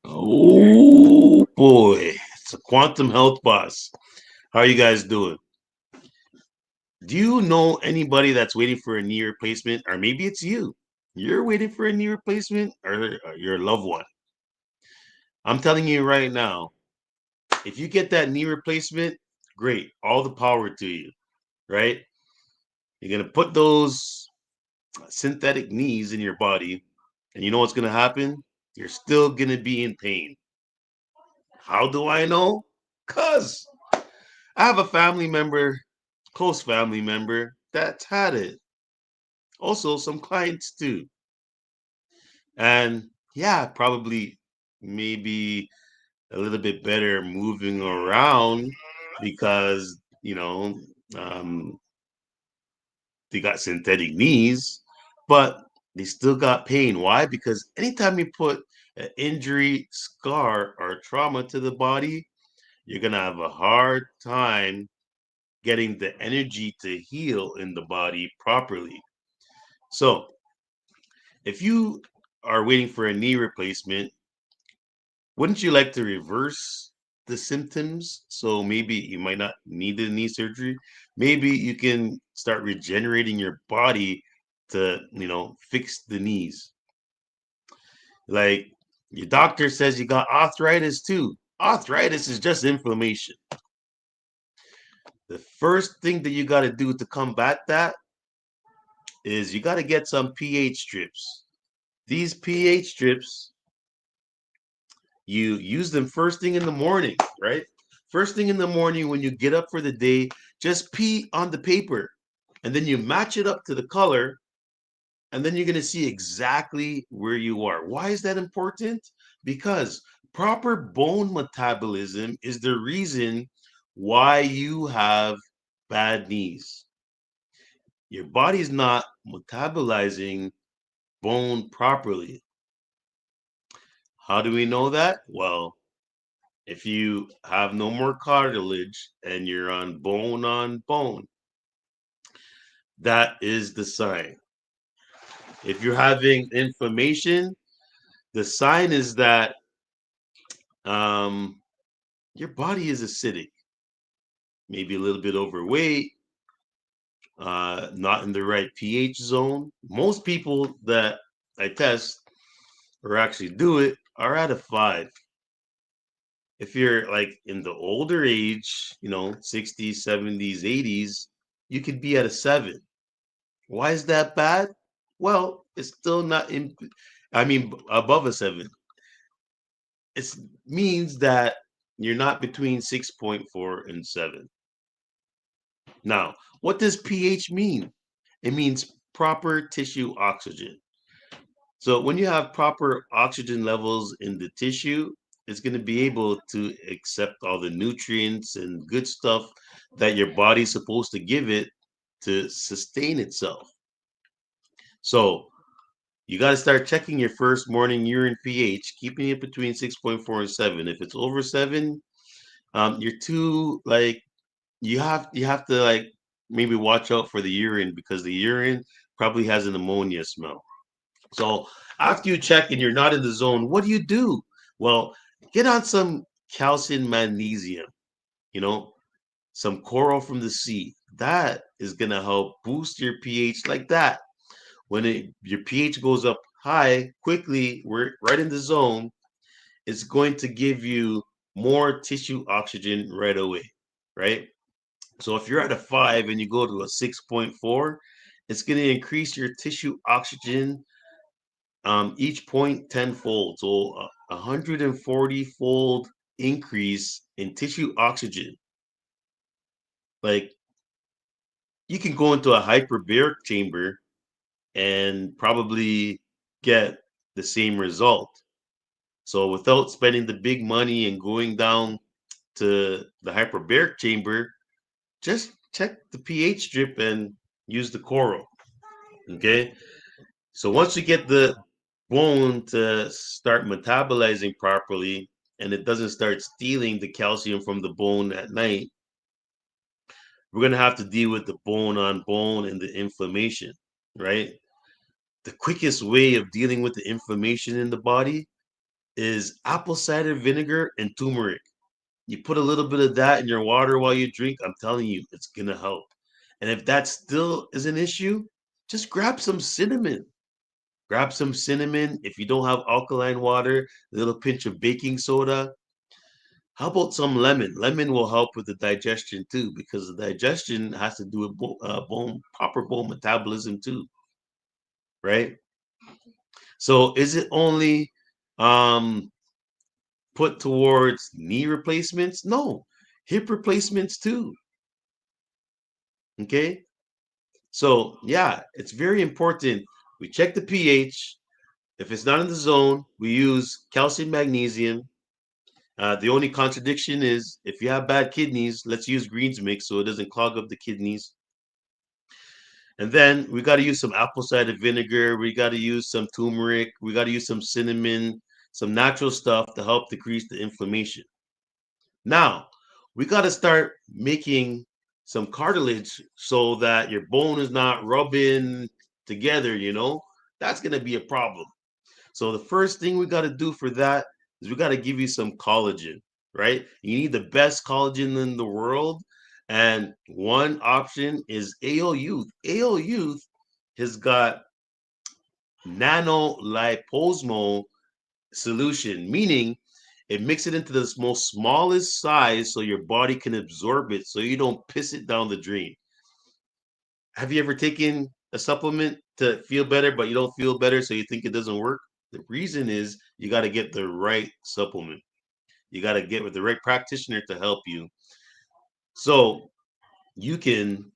Oh boy, it's a quantum health boss. How are you guys doing? Do you know anybody that's waiting for a knee replacement? Or maybe it's you. You're waiting for a knee replacement or your loved one. I'm telling you right now, if you get that knee replacement, great. All the power to you, right? You're going to put those synthetic knees in your body, and you know what's going to happen? You're still going to be in pain. How do I know? Because I have a family member, close family member, that's had it. Also, some clients too. And yeah, probably maybe a little bit better moving around because, um, they got synthetic knees, but they still got pain. Why? Because anytime you put an injury, scar, or trauma to the body, you're going to have a hard time getting the energy to heal in the body properly. So, if you are waiting for a knee replacement, wouldn't you like to reverse the symptoms? So maybe you might not need the knee surgery. Maybe you can start regenerating your body to, fix the knees. Like your doctor says you got arthritis too. Arthritis is just inflammation. The first thing that you got to do to combat that is you got to get some pH strips. These pH strips, you use them first thing in the morning, right? First thing in the morning when you get up for the day, just pee on the paper and then you match it up to the color and then you're going to see exactly where you are. Why is that important? Because proper bone metabolism is the reason why you have bad knees. Your body's not metabolizing bone properly. How do we know that? Well, if you have no more cartilage and you're on bone, that is the sign. If you're having inflammation, the sign is that um, your body is acidic, maybe a little bit overweight, not in the right pH zone. Most people that I test or actually do it are at a 5. If you're like in the older age, 60s, 70s, 80s, you could be at a 7. Why is that bad? Well, it's still not in, I mean, above a 7. It means that you're not between 6.4 and 7. Now, what does pH mean? It means proper tissue oxygen. So when you have proper oxygen levels in the tissue, it's going to be able to accept all the nutrients and good stuff that your body's supposed to give it to sustain itself. So you got to start checking your first morning urine pH, keeping it between 6.4 and 7. If it's over 7, you're too like you have to like maybe watch out for the urine because the urine probably has an ammonia smell. So after you check and you're not in the zone, what do you do? Well, get on some calcium magnesium, you know, some coral from the sea. That is gonna help boost your pH like that. When your pH goes up high quickly, we're right in the zone, it's going to give you more tissue oxygen right away, right? So if you're at a 5 and you go to a 6.4, it's going to increase your tissue oxygen each point tenfold. So 140 fold increase in tissue oxygen. Like you can go into a hyperbaric chamber and probably get the same result. So without spending the big money and going down to the hyperbaric chamber, just check the pH strip and use the coral. Okay. So once you get the bone to start metabolizing properly and it doesn't start stealing the calcium from the bone at night, we're going to have to deal with the bone on bone and the inflammation, right? the quickest way of dealing with the inflammation in the body is apple cider vinegar and turmeric. You put a little bit of that in your water while you drink, I'm telling you, it's gonna help. And if that still is an issue, just grab some cinnamon. Grab some cinnamon. If you don't have alkaline water, a little pinch of baking soda. How about some lemon? Lemon will help with the digestion too, because the digestion has to do with proper bone metabolism too, right? So is it only um, put towards knee replacements? No, hip replacements too. Okay, so yeah, it's very important. We check the pH. If it's not in the zone, we use calcium magnesium. The only contradiction is if you have bad kidneys, let's use greens mix so it doesn't clog up the kidneys. And then we got to use some apple cider vinegar. We got to use some turmeric. We got to use some cinnamon, some natural stuff to help decrease the inflammation. Now, we got to start making some cartilage so that your bone is not rubbing together, That's going to be a problem. So the first thing we got to do for that is we got to give you some collagen, right? You need the best collagen in the world. And one option is AO Youth. AO Youth has got nanoliposmal solution, meaning it makes it into the most smallest size so your body can absorb it so you don't piss it down the drain. Have you ever taken a supplement to feel better, but you don't feel better, so you think it doesn't work? The reason is you got to get the right supplement. You got to get with the right practitioner to help you. So you can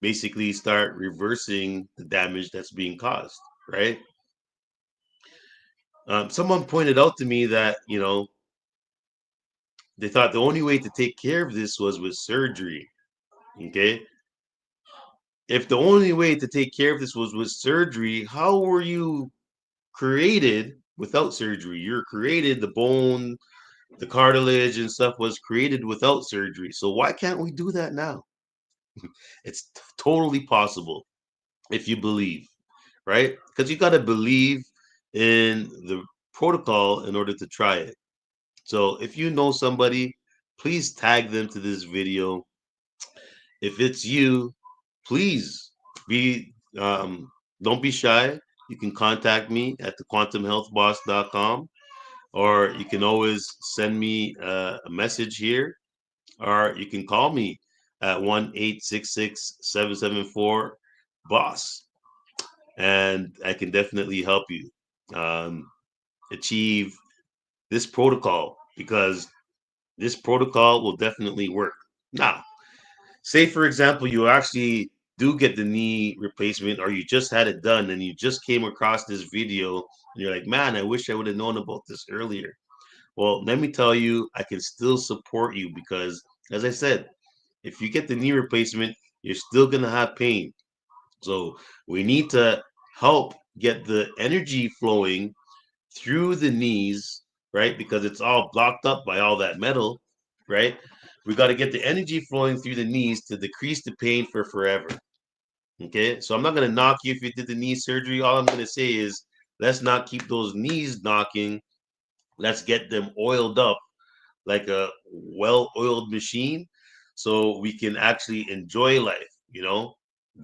basically start reversing the damage that's being caused, right? Someone pointed out to me that, they thought the only way to take care of this was with surgery. Okay. If the only way to take care of this was with surgery, how were you created without surgery? You're created, the bone, the cartilage and stuff was created without surgery. So why can't we do that now? It's totally possible if you believe, right? Because you got to believe in the protocol in order to try it. So if you know somebody, please tag them to this video. If it's you, please be don't be shy. You can contact me at thequantumhealthboss.com, or you can always send me a message here, or you can call me at 1-866-774-BOSS, and I can definitely help you achieve this protocol, because this protocol will definitely work. Now, say for example, you actually do get the knee replacement, or you just had it done and you just came across this video and you're like, man, I wish I would have known about this earlier. Well, let me tell you, I can still support you because, as I said, if you get the knee replacement, you're still going to have pain. So we need to help get the energy flowing through the knees, right? Because it's all blocked up by all that metal, right? We got to get the energy flowing through the knees to decrease the pain for forever. Okay. So I'm not going to knock you if you did the knee surgery. All I'm going to say is let's not keep those knees knocking. Let's get them oiled up like a well-oiled machine so we can actually enjoy life,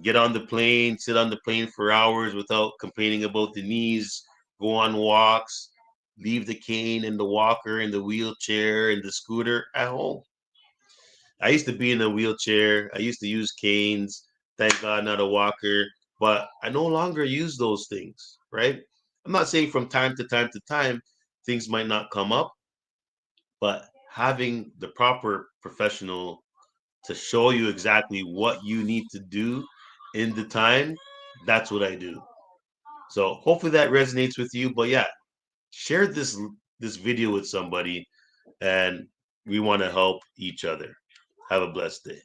get on the plane, sit on the plane for hours without complaining about the knees, go on walks, leave the cane and the walker and the wheelchair and the scooter at home. I used to be in a wheelchair. I used to use canes. Thank God, not a walker. But I no longer use those things, right? I'm not saying from time to time things might not come up, but having the proper professional to show you exactly what you need to do in the time, that's what I do. So hopefully that resonates with you. But yeah, share this video with somebody, and we want to help each other. Have a blessed day.